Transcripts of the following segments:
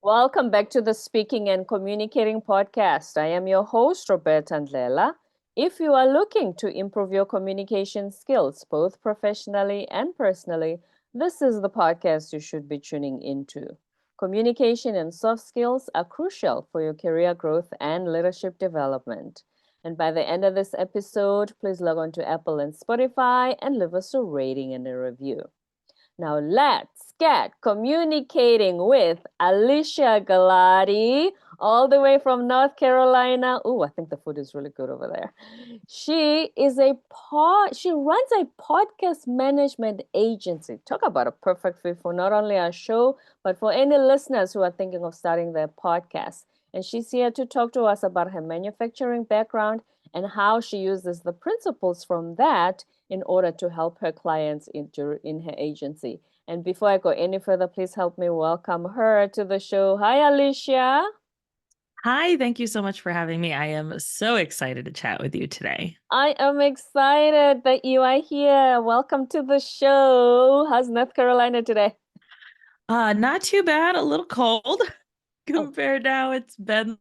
Welcome back to the Speaking and Communicating podcast. I am your host, Roberta Ndlela. If you are looking to improve your communication skills, both professionally and personally, this is the podcast you should be tuning into. Communication and soft skills are crucial for your career growth and leadership development. And by the end of this episode, please log on to Apple and Spotify and leave us a rating and a review. Now let's get communicating with Alesia Galati, all the way from North Carolina. Oh, I think the food is really good over there. She runs a podcast management agency. Talk about a perfect fit for not only our show, but for any listeners who are thinking of starting their podcast. And she's here to talk to us about her manufacturing background and how she uses the principles from that in order to help her clients in her agency. And before I go any further, please help me welcome her to the show. Hi, Alesia. Hi, thank you so much for having me. I am so excited to chat with you today. I am excited that you are here. Welcome to the show. How's North Carolina today? Not too bad, a little cold Oh, compared to how it's been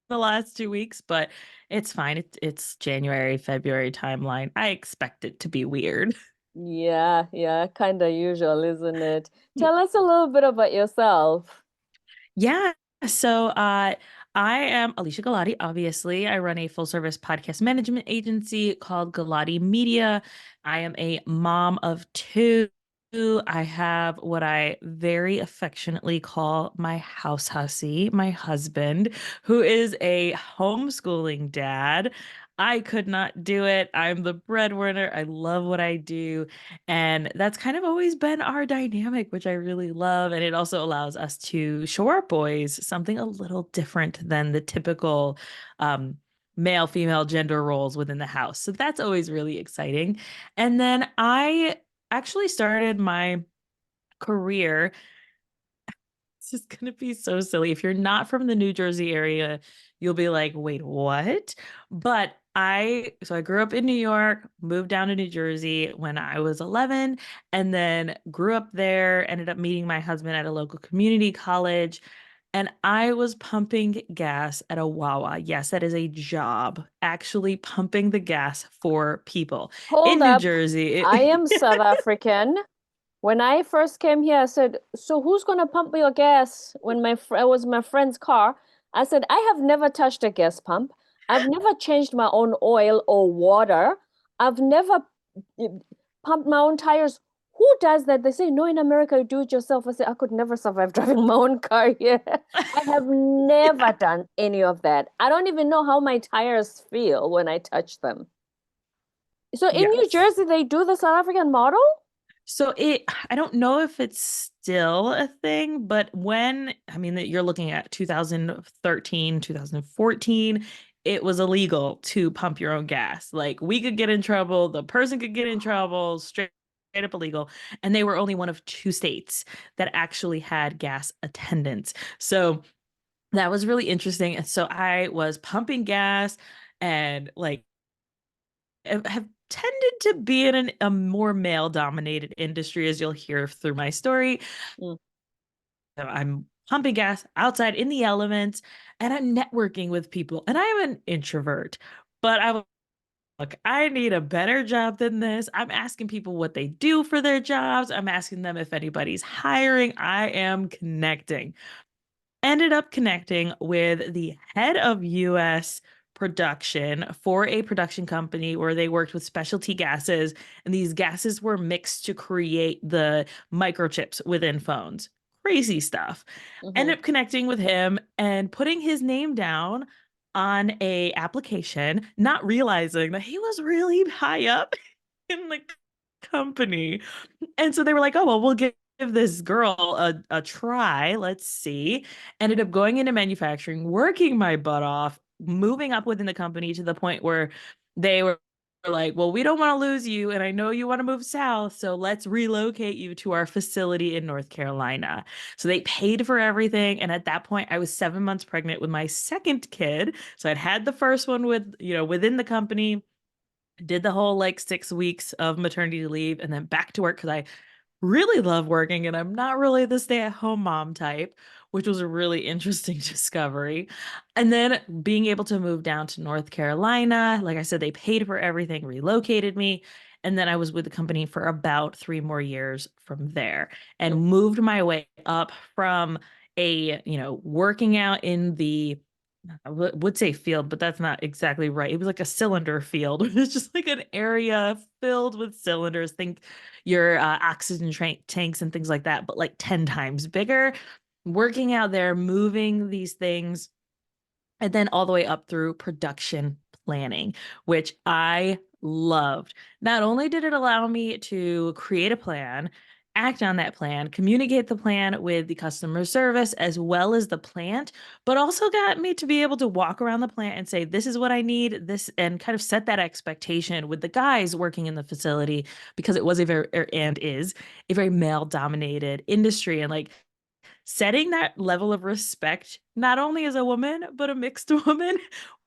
the last 2 weeks, but it's fine. It's January, February timeline. I expect it to be weird. yeah, kind of usual, isn't it? Tell us a little bit about yourself. Yeah. So I am Alesia Galati. Obviously, I run a full service podcast management agency called Galati Media. I am a mom of two. I have what I very affectionately call my house hussy, my husband, who is a homeschooling dad. I could not do it. I'm the breadwinner. I love what I do. And that's kind of always been our dynamic, which I really love. And it also allows us to show our boys something a little different than the typical male female gender roles within the house. So that's always really exciting. And then I actually started my career. This is going to be so silly. If you're not from the New Jersey area, you'll be like, wait, what? But I grew up in New York, moved down to New Jersey when I was 11, and then grew up there, ended up meeting my husband at a local community college. And I was pumping gas at a Wawa. Yes, that is a job, actually pumping the gas for people Hold in New up. Jersey. I am South African. When I first came here, I said, "So who's gonna pump your gas?" When it was my friend's car, I said, "I have never touched a gas pump. I've never changed my own oil or water. I've never uh, pumped my own tires. Who does that?" They say, "No, in America, you do it yourself." I said, "I could never survive driving my own car here. I have never Yeah. done any of that. I don't even know how my tires feel when I touch them." So in New Yes. Jersey, they do the South African model? I don't know if it's still a thing, but you're looking at 2013, 2014, it was illegal to pump your own gas. Like we could get in trouble, the person could get in trouble, straight up illegal. And they were only one of two states that actually had gas attendants. So that was really interesting. And so I was pumping gas and like have tended to be in a more male dominated industry, as you'll hear through my story. Mm. I'm pumping gas outside in the elements and I'm networking with people. And I'm an introvert, but I'm like, I need a better job than this. I'm asking people what they do for their jobs. I'm asking them if anybody's hiring. I am connecting. Ended up connecting with the head of US production for a production company where they worked with specialty gases, and these gases were mixed to create the microchips within phones. Crazy stuff. Mm-hmm. Ended up connecting with him and putting his name down on a application, not realizing that he was really high up in the company. And so they were like, oh, well, we'll give this girl a try. Let's see. Ended up going into manufacturing, working my butt off, moving up within the company to the point where they were like, well, we don't want to lose you. And I know you want to move south. So let's relocate you to our facility in North Carolina. So they paid for everything. And at that point, I was 7 months pregnant with my second kid. So I'd had the first one within the company, did the whole like 6 weeks of maternity leave and then back to work because I really love working and I'm not really the stay-at-home mom type, which was a really interesting discovery. And then being able to move down to North Carolina, like I said, they paid for everything, relocated me. And then I was with the company for about 3 more years from there and Mm. moved my way up from working out in the would say field, but that's not exactly right. It was like a cylinder field. It was just like an area filled with cylinders. Think your oxygen tanks and things like that, but like 10 times bigger. Working out there, moving these things, and then all the way up through production planning, which I loved. Not only did it allow me to create a plan, act on that plan, communicate the plan with the customer service as well as the plant, but also got me to be able to walk around the plant and say, this is what I need, this, and kind of set that expectation with the guys working in the facility because it was a very, and is a very male dominated industry. And like, setting that level of respect, not only as a woman, but a mixed woman,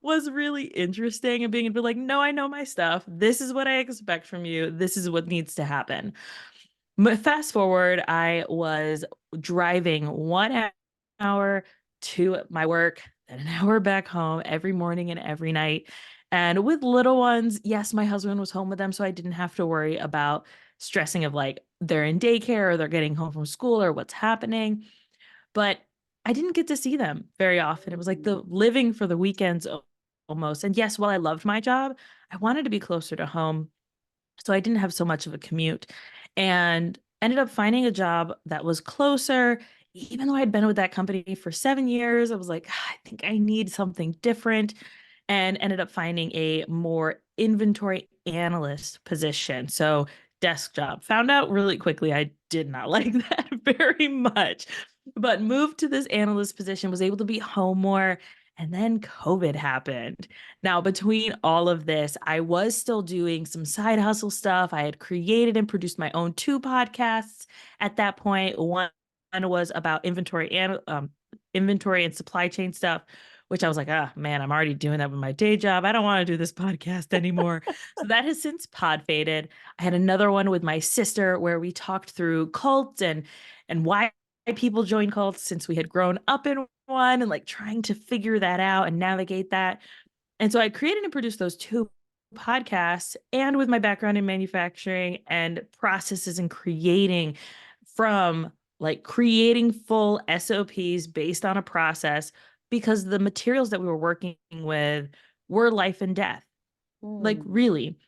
was really interesting. And being able to be like, no, I know my stuff. This is what I expect from you. This is what needs to happen. But fast forward, I was driving 1 hour to my work, then an hour back home every morning and every night. And with little ones, yes, my husband was home with them, so I didn't have to worry about stressing of like they're in daycare or they're getting home from school or what's happening, but I didn't get to see them very often. It was like the living for the weekends almost. And yes, while I loved my job, I wanted to be closer to home. So I didn't have so much of a commute and ended up finding a job that was closer. Even though I'd been with that company for 7 years, I was like, "Ah, I think I need something different," and ended up finding a more inventory analyst position. So desk job. Found out really quickly I did not like that very much, but moved to this analyst position, was able to be home more. And then COVID happened. Now, between all of this, I was still doing some side hustle stuff. I had created and produced my own 2 podcasts at that point. One was about inventory and supply chain stuff, which I was like, ah, man, I'm already doing that with my day job. I don't want to do this podcast anymore. So that has since pod faded. I had another one with my sister where we talked through cults and why people join cults since we had grown up in one and like trying to figure that out and navigate that. And so I created and produced those 2 podcasts. And with my background in manufacturing and processes and creating from like creating full SOPs based on a process, because the materials that we were working with were life and death. Like, Mm. really.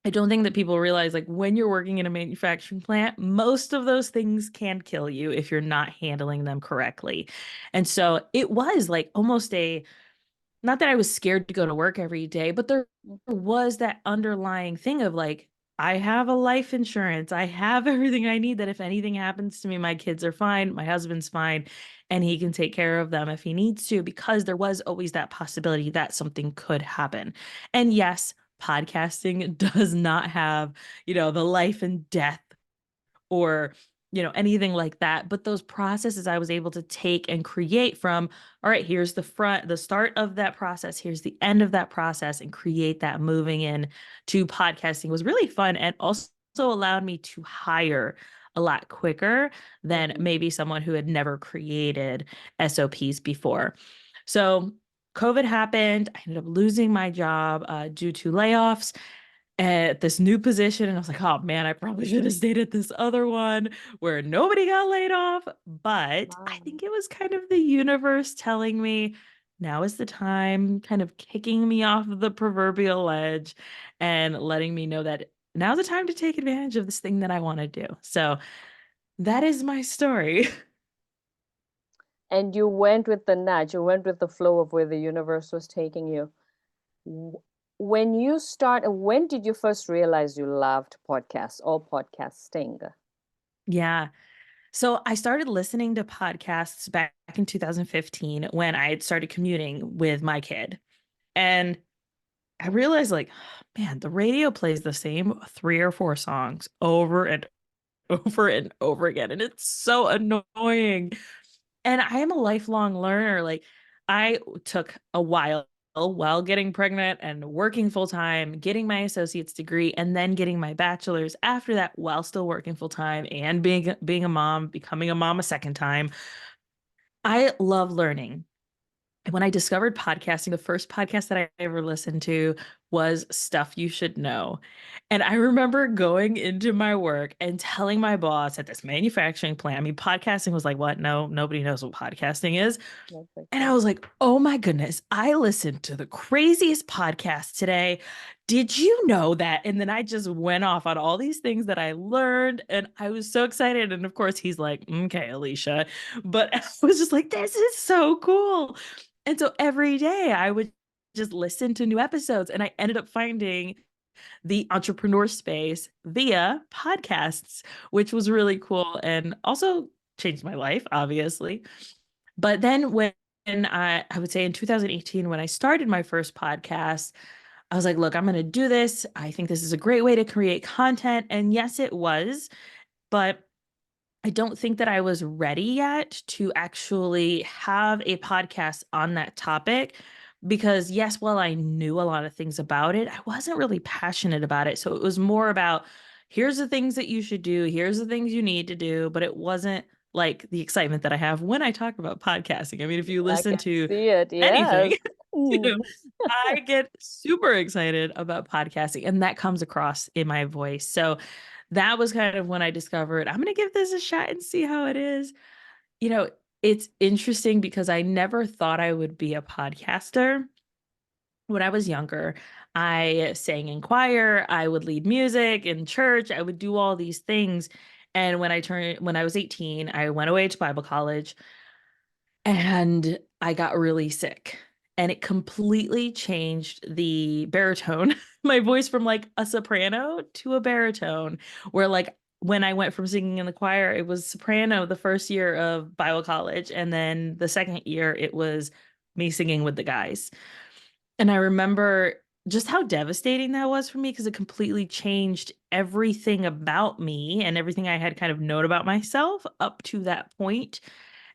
I don't think that people realize like when you're working in a manufacturing plant, most of those things can kill you if you're not handling them correctly. And so it was like almost a, not that I was scared to go to work every day, but there was that underlying thing of like, I have a life insurance. I have everything I need that if anything happens to me, my kids are fine, my husband's fine, and he can take care of them if he needs to, because there was always that possibility that something could happen. And yes, podcasting does not have, the life and death or anything like that, but those processes I was able to take and create from, all right, here's the start of that process, here's the end of that process, and create that moving in to podcasting was really fun and also allowed me to hire a lot quicker than Mhm. maybe someone who had never created SOPs before. So COVID happened. I ended up losing my job due to layoffs at this new position. And I was like, oh man, I probably should have stayed at this other one where nobody got laid off. But I Wow. think it was kind of the universe telling me now is the time, kind of kicking me off of the proverbial ledge and letting me know that now's the time to take advantage of this thing that I want to do. So that is my story. And you went with the nudge, you went with the flow of where the universe was taking you. W- when did you first realize you loved podcasts or podcasting? Yeah. So I started listening to podcasts back in 2015 when I had started commuting with my kid. And I realized, like, man, the radio plays the same 3 or 4 songs over and over and over again. And it's so annoying. And I am a lifelong learner. Like, I took a while. while getting pregnant and working full time, getting my associate's degree, and then getting my bachelor's after that while still working full time and being a mom, becoming a mom a second time. I love learning. And when I discovered podcasting, the first podcast that I ever listened to was Stuff You Should Know. And I remember going into my work and telling my boss at this manufacturing plant, I mean, podcasting was like, what? No, nobody knows what podcasting is. And I was like, oh my goodness, I listened to the craziest podcast today. Did you know that? And then I just went off on all these things that I learned. And I was so excited. And of course, he's like, okay, Alesia. But I was just like, this is so cool. And so every day I would just listen to new episodes. And I ended up finding the entrepreneur space via podcasts, which was really cool and also changed my life, obviously. But then when I would say in 2018, when I started my first podcast, I was like, look, I'm going to do this. I think this is a great way to create content. And yes, it was. But I don't think that I was ready yet to actually have a podcast on that topic because, yes, while I knew a lot of things about it, I wasn't really passionate about it. So it was more about here's the things that you should do, here's the things you need to do, but it wasn't like the excitement that I have when I talk about podcasting. I mean, if you I listen can to see it. anything, Yes. Mm. I get super excited about podcasting, and that comes across in my voice. So that was kind of when I discovered I'm going to give this a shot and see how it is. You know, it's interesting because I never thought I would be a podcaster. When I was younger, I sang in choir, I would lead music in church, I would do all these things. And when I was 18, I went away to Bible college and I got really sick. And it completely changed the baritone, my voice from like a soprano to a baritone, where like when I went from singing in the choir, it was soprano the first year of Bible college. And then the second year, it was me singing with the guys. And I remember just how devastating that was for me because it completely changed everything about me and everything I had kind of known about myself up to that point.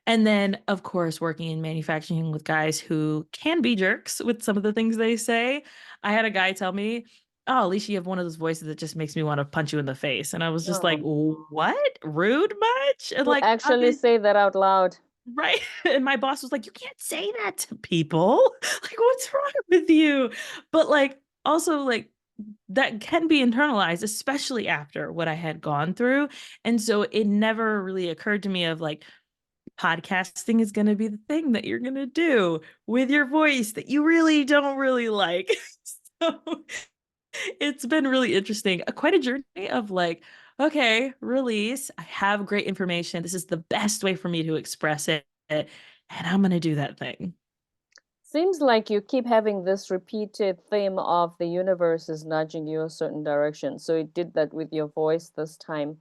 And then, of course, working in manufacturing with guys who can be jerks with some of the things they say. I had a guy tell me, oh, at least you have one of those voices that just makes me want to punch you in the face. And I was just like, Oh, what? Rude much? And to like, actually say that out loud. right. And my boss was like, you can't say that to people. Like, what's wrong with you? But like, also, like, that can be internalized, especially after what I had gone through. And so it never really occurred to me of like, podcasting is going to be the thing that you're going to do with your voice that you really don't really like. So it's been really interesting. Quite a journey of like, okay, release. I have great information. This is the best way for me to express it. And I'm going to do that thing. Seems like you keep having this repeated theme of the universe is nudging you a certain direction. So it did that with your voice this time.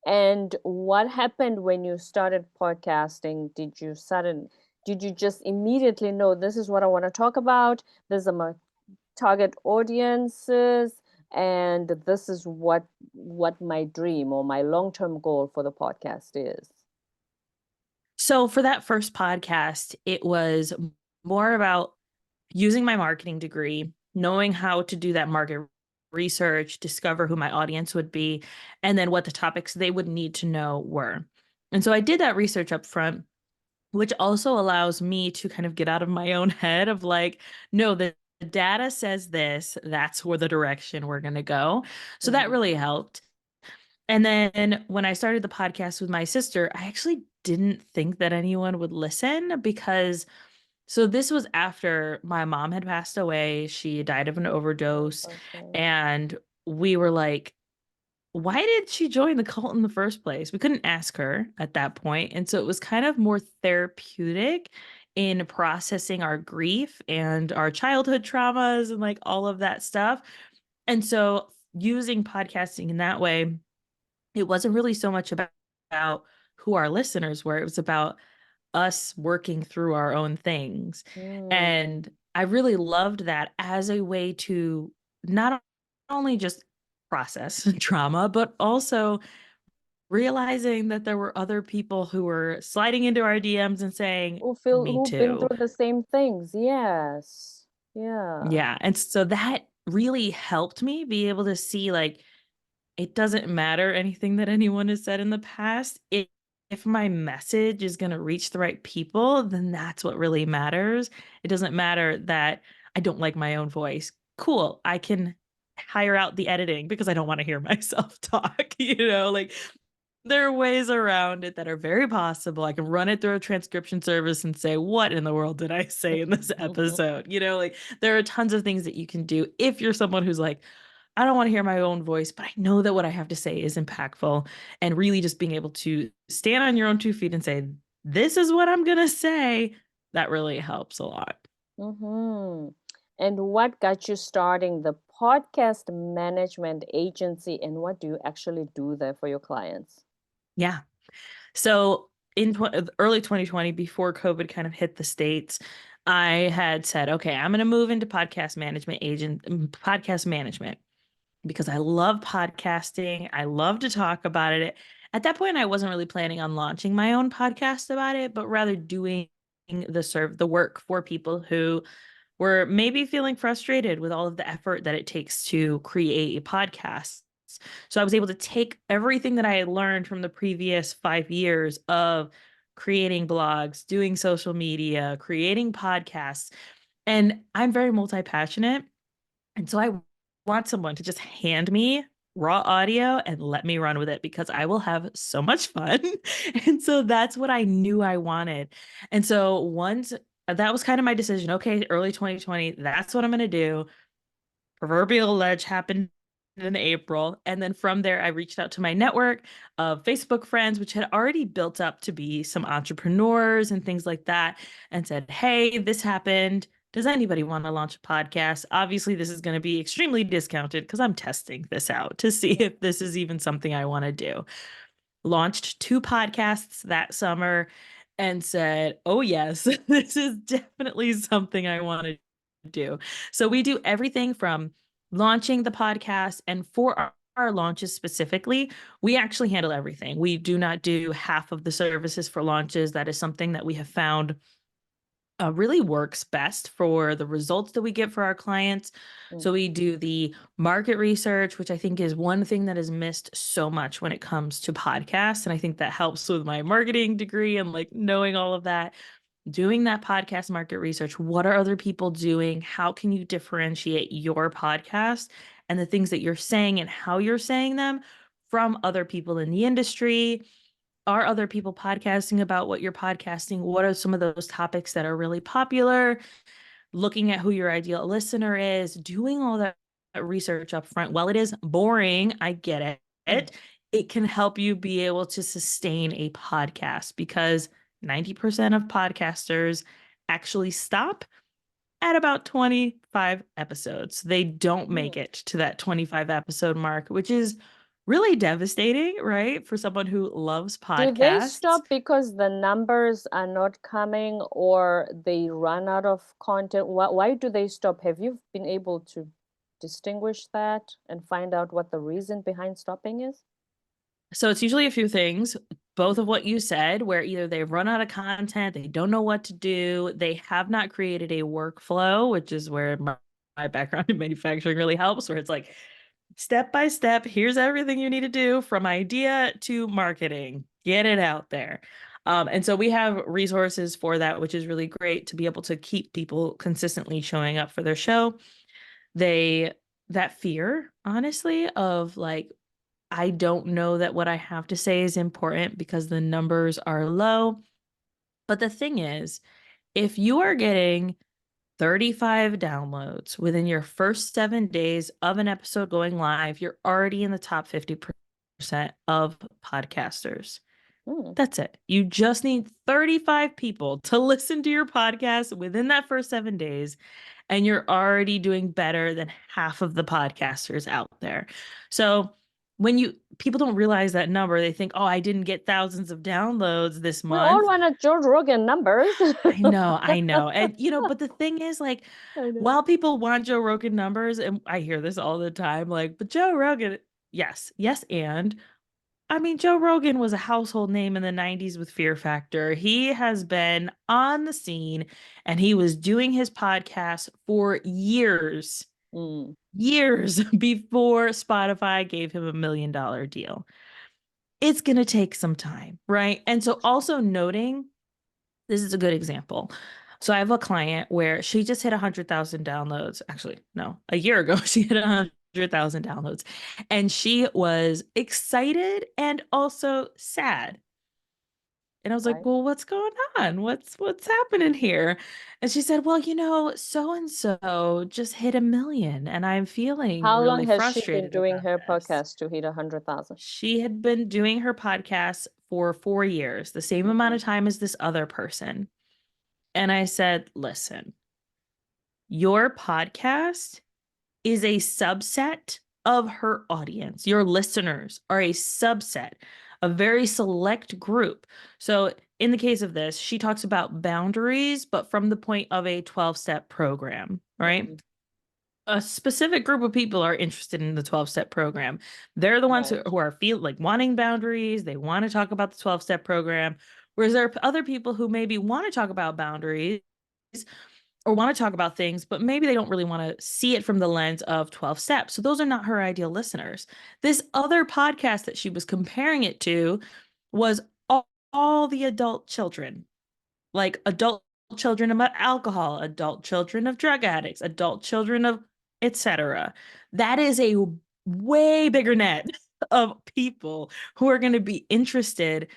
And what happened when you started podcasting? Did you just immediately know this is what I want to talk about? There's my target audiences, and this is what my dream or my long-term goal for the podcast is. So for that first podcast, it was more about using my marketing degree, knowing how to do that market research, discover who my audience would be, and then what the topics they would need to know were. And so I did that research up front, which also allows me to kind of get out of my own head of like, no, the data says this, that's where the direction we're going to go. So that Mhm. really helped. And then when I started the podcast with my sister, I actually didn't think that anyone would listen because so this was after my mom had passed away. She died of an I'm overdose. so sorry. And we were like, why did she join the cult in the first place? We couldn't ask her at that point. And so it was kind of more therapeutic in processing our grief and our childhood traumas and like all of that stuff. And so using podcasting in that way, it wasn't really so much about who our listeners were. It was about us working through our own things. Mm. And I really loved that as a way to not only just process trauma, but also realizing that there were other people who were sliding into our DMs and saying, me Who've been too. through the same things. Yes. Yeah. Yeah. And so that really helped me be able to see like it doesn't matter anything that anyone has said in the past. If my message is going to reach the right people, then that's what really matters. It doesn't matter that I don't like my own voice. Cool. I can hire out the editing because I don't want to hear myself talk, like there are ways around it that are very possible. I can run it through a transcription service and say, what in the world did I say in this episode? Like there are tons of things that you can do if you're someone who's like, I don't want to hear my own voice, but I know that what I have to say is impactful. And really just being able to stand on your own 2 feet and say, this is what I'm going to say, that really helps a lot. Mm-hmm. And what got you starting the podcast management agency, and what do you actually do there for your clients? Yeah. So in early 2020, before COVID kind of hit the States, I had said, okay, I'm going to move into podcast management because I love podcasting. I love to talk about it. At that point, I wasn't really planning on launching my own podcast about it, but rather doing the work for people who were maybe feeling frustrated with all of the effort that it takes to create a podcast. So I was able to take everything that I had learned from the previous 5 years of creating blogs, doing social media, creating podcasts. And I'm very multi passionate. And so I want someone to just hand me raw audio and let me run with it because I will have so much fun. And so that's what I knew I wanted. And so once that was kind of my decision. Okay, early 2020, that's what I'm going to do. Proverbial ledge happened in April. And then from there, I reached out to my network of Facebook friends, which had already built up to be some entrepreneurs and things like that, and said, hey, this happened. Does anybody want to launch a podcast? Obviously, this is going to be extremely discounted because I'm testing this out to see if this is even something I want to do. Launched 2 podcasts that summer and said, oh, yes, this is definitely something I want to do. So we do everything from launching the podcast, and for our launches specifically, we actually handle everything. We do not do half of the services for launches. That is something that we have found really works best for the results that we get for our clients. Mm. So we do the market research, which I think is one thing that is missed so much when it comes to podcasts. And I think that helps with my marketing degree and like knowing all of that. Doing that podcast market research. What are other people doing? How can you differentiate your podcast and the things that you're saying and how you're saying them from other people in the industry? Are other people podcasting about what you're podcasting? What are some of those topics that are really popular? Looking at who your ideal listener is, doing all that research up front. While it is boring, I get it. Mm. It can help you be able to sustain a podcast because 90% of podcasters actually stop at about 25 episodes. They don't make Mm. it to that 25 episode mark, which is really devastating, right? For someone who loves Do they podcasts. stop because the numbers are not coming or they run out of content? Why do they stop? Have you been able to distinguish that and find out what the reason behind stopping is? So it's usually a few things, both of what you said, where either they've run out of content, they don't know what to do, they have not created a workflow, which is where my background in manufacturing really helps, where it's like step by step, here's everything you need to do from idea to marketing, get it out there. And so we have resources for that, which is really great to be able to keep people consistently showing up for their show. They, that fear, honestly, of like, I don't know that what I have to say is important because the numbers are low. But the thing is, if you are getting 35 downloads within your first 7 days of an episode going live, you're already in the top 50% of podcasters. Mm. That's it. You just need 35 people to listen to your podcast within that first 7 days, and you're already doing better than half of the podcasters out there. So when people don't realize that number, they think, oh, I didn't get thousands of downloads this We all month. want Joe Rogan numbers. I know. And but the thing is like, I know. while people want Joe Rogan numbers, and I hear this all the time, like, but Joe Rogan, yes, yes, and I mean, Joe Rogan was a household name in the 90s with Fear Factor. He has been on the scene and he was doing his podcast for Mm, years before Spotify gave him $1 million deal. It's going to take some time, right? And so also noting this is a good example. So I have a client where she just hit 100,000 downloads. Actually, no, a year ago, she hit 100,000 downloads. And she was excited and also sad. And I was like, right. well, what's going on? What's happening here? And she said, well, so and so just hit 1 million and I'm feeling How long really has she been frustrated doing about her this. podcast to hit 100,000? She had been doing her podcast for 4 years, the same amount Mm-hmm. of time as this other person. And I said, listen, your podcast is a subset of her audience. Your listeners are a subset, a very select group. So, in the case of this, she talks about boundaries, but from the point of a 12-step program, right? Mm-hmm. A specific group of people are interested in the 12-step program. They're the ones Right. who are feel like wanting boundaries. They want to talk about the 12-step program. Whereas there are other people who maybe want to talk about boundaries or want to talk about things, but maybe they don't really want to see it from the lens of 12 steps. So those are not her ideal listeners. This other podcast that she was comparing it to was all the adult children, like adult children of alcohol, adult children of drug addicts, adult children of etc. That is a way bigger net of people who are going to be interested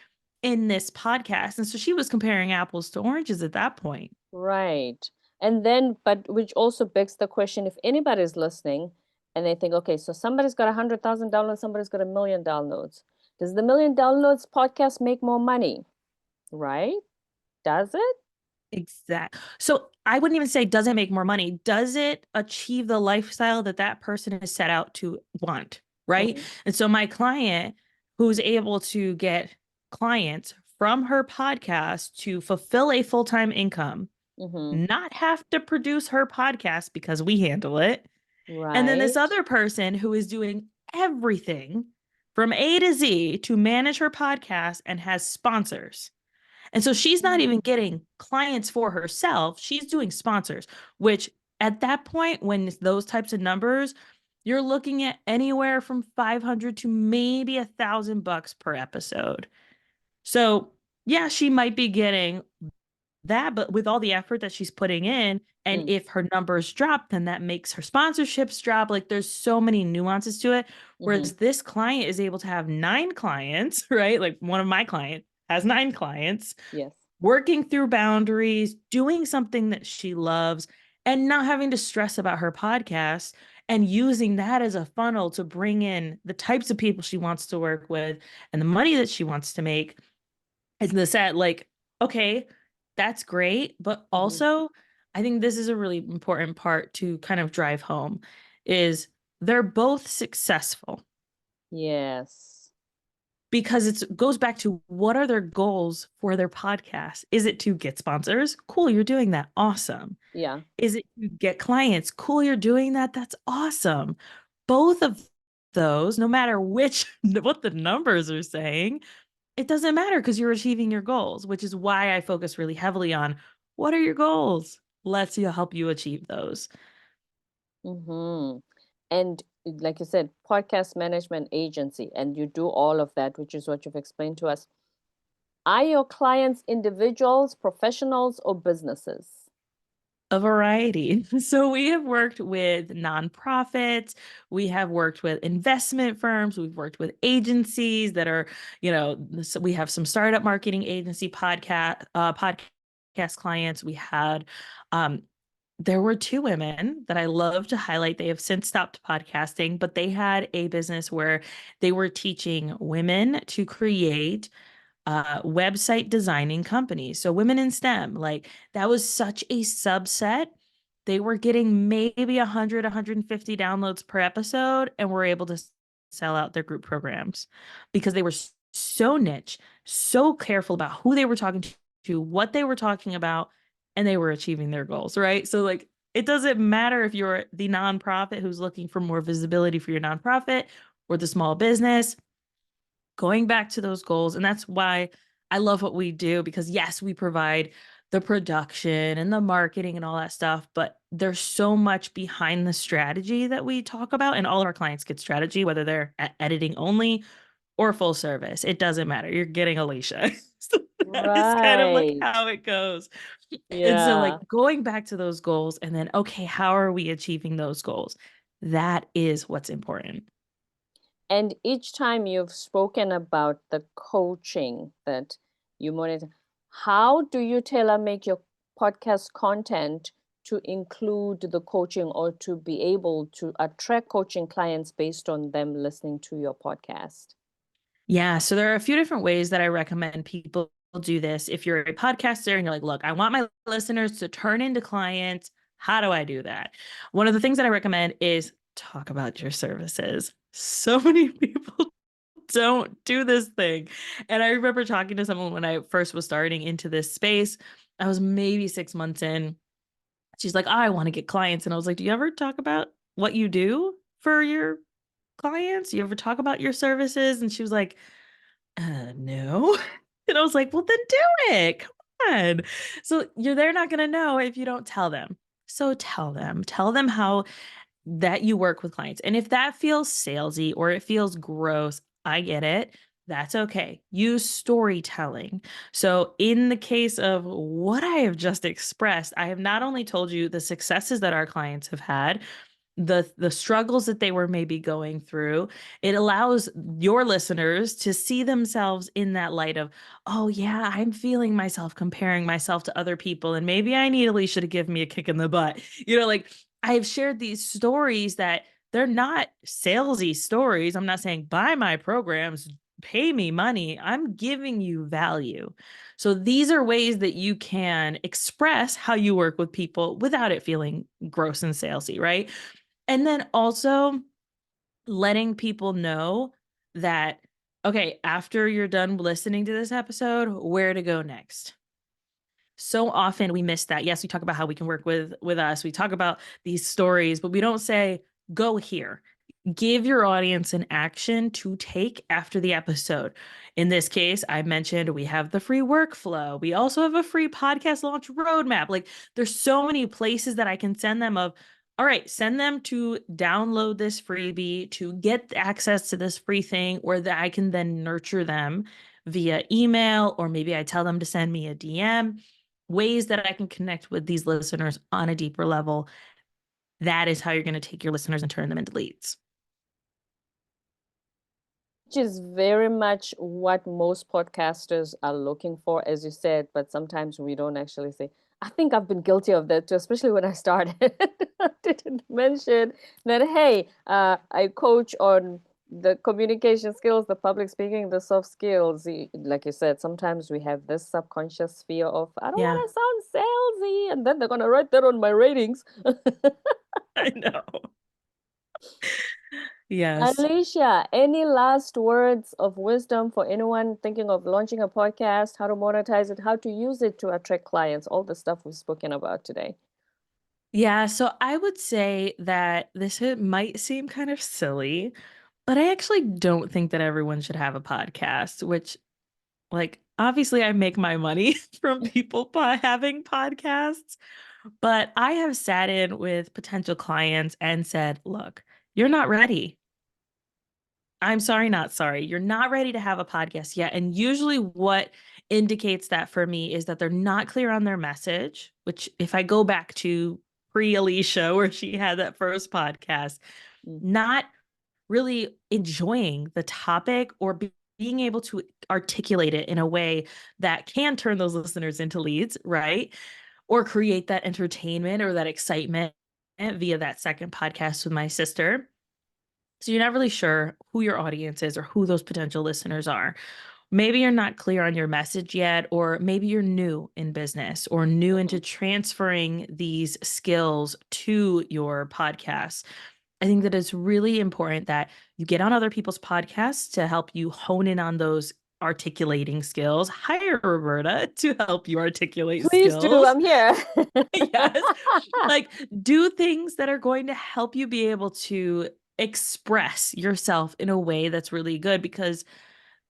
in this podcast. And so she was comparing apples to oranges at that point. Right. And then, but which also begs the question, if anybody's listening and they think, okay, so somebody's got 100,000 downloads, somebody's got 1 million downloads. Does the 1 million downloads podcast make more money? Right? Does it? Exact. So I wouldn't even say does it make more money? Does it achieve the lifestyle that that person is set out to want? Right. Mm-hmm. And so my client who's able to get clients from her podcast to fulfill a full-time income, Mm-hmm. not have to produce her podcast because we handle it. And then this Right. other person who is doing everything from A to Z to manage her podcast and has sponsors. And so she's not even getting clients for herself. She's doing sponsors, which at that point, when those types of numbers, you're looking at anywhere from 500 to maybe $1,000 per episode. So yeah, she might be getting that, but with all the effort that she's putting in, and Mm. if her numbers drop, then that makes her sponsorships drop. Like there's so many nuances to it. Mm-hmm. Whereas this client is able to have 9 clients, right? Like one of my clients has 9 clients Yes. working through boundaries, doing something that she loves, and not having to stress about her podcast and using that as a funnel to bring in the types of people she wants to work with and the money that she wants to make. Is the set like, okay, that's great. But Mm-hmm. also, I think this is a really important part to kind of drive home is they're both successful Yes. because it goes back to what are their goals for their podcast? Is it to get sponsors? Cool, you're doing that. Awesome. Yeah. Is it to get clients? Cool, you're doing that. That's awesome. Both of those, no matter which, what the numbers are saying, it doesn't matter because you're achieving your goals, which is why I focus really heavily on what are your goals? Let's help you achieve those. Mm-hmm. And like you said, podcast management agency, and you do all of that, which is what you've explained to us. Are your clients individuals, professionals, or businesses? A variety. So we have worked with nonprofits, we have worked with investment firms, we've worked with agencies that are, so we have some startup marketing agency podcast clients. We had there were 2 women that I love to highlight. They have since stopped podcasting, but they had a business where they were teaching women to create website designing companies. So women in STEM, like that was such a subset. They were getting maybe 100, 150 downloads per episode and were able to sell out their group programs because they were so niche, so careful about who they were talking to, what they were talking about, and they were achieving their goals, right? So like it doesn't matter if you're the nonprofit who's looking for more visibility for your nonprofit or the small business. going back to those goals. And that's why I love what we do, because yes, we provide the production and the marketing and all that stuff, but there's so much behind the strategy that we talk about, and all of our clients get strategy, whether they're editing only or full service. It doesn't matter. You're getting Alesia. So that is kind of like Right. how it goes. And so like Yeah. going back to those goals and then, okay, how are we achieving those goals? That is what's important. And each time you've spoken about the coaching that you monitor, how do you tailor make your podcast content to include the coaching or to be able to attract coaching clients based on them listening to your podcast? Yeah. So there are a few different ways that I recommend people do this. If you're a podcaster and you're like, look, I want my listeners to turn into clients, how do I do that? One of the things that I recommend is talk about your services. So many people don't do this thing. And I remember talking to someone when I first was starting into this space. I was maybe 6 months in. She's like, I want to get clients. And I was like, do you ever talk about what you do for your clients? You ever talk about your services? And she was like, no. And I was like, well, then do it. Come on. So they're not going to know if you don't tell them. So tell them how that you work with clients. And if that feels salesy or it feels gross, I get it. That's okay. Use storytelling. So, in the case of what I have just expressed, I have not only told you the successes that our clients have had, the struggles that they were maybe going through. It allows your listeners to see themselves in that light of, oh yeah, I'm feeling myself comparing myself to other people, and maybe I need Alesia to give me a kick in the butt. Like I've shared these stories that they're not salesy stories. I'm not saying buy my programs, pay me money. I'm giving you value. So these are ways that you can express how you work with people without it feeling gross and salesy, right? And then also letting people know that, okay, after you're done listening to this episode, where to go next. So often we miss that. Yes, we talk about how we can work with us. We talk about these stories, but we don't say, go here. Give your audience an action to take after the episode. In this case, I mentioned we have the free workflow. We also have a free podcast launch roadmap. Like there's so many places that I can send them of, all right, send them to download this freebie, to get access to this free thing, or that I can then nurture them via email, or maybe I tell them to send me a DM, ways that I can connect with these listeners on a deeper level. That is how you're going to take your listeners and turn them into leads. Which is very much what most podcasters are looking for, as you said, but sometimes we don't actually say. I think I've been guilty of that too, especially when I started. I didn't mention that, hey, I coach on the communication skills, the public speaking, the soft skills. Like you said, sometimes we have this subconscious fear of, I don't Yeah, want to sound salesy, and then they're going to write that on my ratings. I know. Yes. Alesia, any last words of wisdom for anyone thinking of launching a podcast, how to monetize it, how to use it to attract clients, all the stuff we've spoken about today? Yeah. So I would say that might seem kind of silly, but I actually don't think that everyone should have a podcast, which, like, obviously I make my money from people having podcasts, but I have sat in with potential clients and said, look, you're not ready. I'm sorry, not sorry. You're not ready to have a podcast yet. And usually, what indicates that for me is that they're not clear on their message, which, if I go back to pre Alesia, where she had that first podcast, Mm. not really enjoying the topic or being able to articulate it in a way that can turn those listeners into leads, right? Or create that entertainment or that excitement via that second podcast with my sister. So you're not really sure who your audience is or who those potential listeners are. Maybe you're not clear on your message yet, or maybe you're new in business or new into Mhm. transferring these skills to your podcast. I think that it's really important that you get on other people's podcasts to help you hone in on those articulating skills. Hire Roberta to help you articulate Please do. skills. I'm here. Yes. Like do things that are going to help you be able to express yourself in a way that's really good, because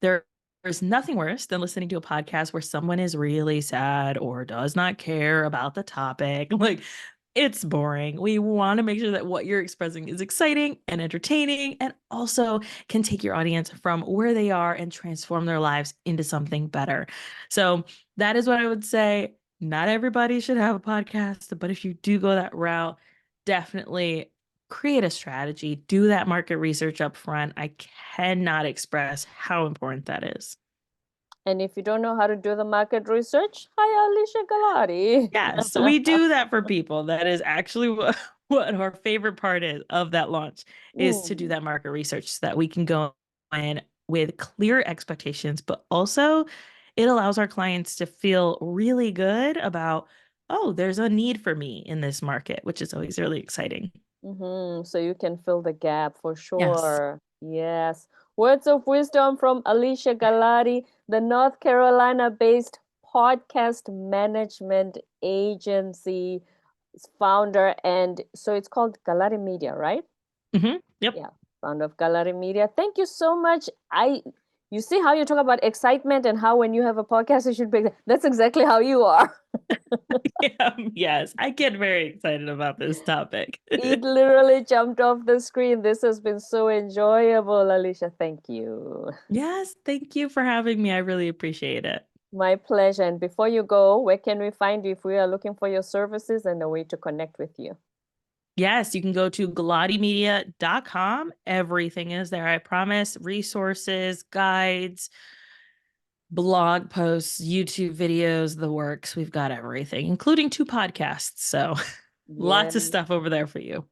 There's nothing worse than listening to a podcast where someone is really sad or does not care about the topic. Like, it's boring. We want to make sure that what you're expressing is exciting and entertaining and also can take your audience from where they are and transform their lives into something better. So, that is what I would say. Not everybody should have a podcast, but if you do go that route, definitely create a strategy, do that market research up front. I cannot express how important that is. And if you don't know how to do the market research, hi, Alesia Galati. Yes, we do that for people. That is actually what our favorite part is of that launch is to do Mm. that market research so that we can go in with clear expectations, but also it allows our clients to feel really good about, oh, there's a need for me in this market, which is always really exciting. So you can fill the gap for Yes. sure. Yes. Words of wisdom from Alesia Galati, the North Carolina-based podcast management agency founder. And so it's called Galati Media, right? Yep. Yeah, Founder of Galati Media. Thank you so much. You see how you talk about excitement and how when you have a podcast, you should be, that's exactly how you are. Yeah, yes, I get very excited about this topic. It literally jumped off the screen. This has been so enjoyable, Alicia. Thank you. Yes, thank you for having me. I really appreciate it. My pleasure. And before you go, where can we find you if we are looking for your services and a way to connect with you? Yes, you can go to galatimedia.com. Everything is there, I promise. Resources, guides, blog posts, YouTube videos, the works. We've got everything, including 2 podcasts. So Yeah. lots of stuff over there for you.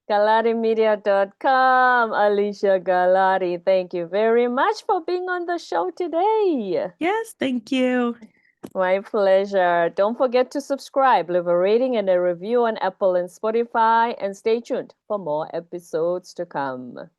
GalatiMedia.com. Alicia Galati, thank you very much for being on the show today. Yes, thank you. My pleasure. Don't forget to subscribe, leave a rating and a review on Apple and Spotify, and stay tuned for more episodes to come.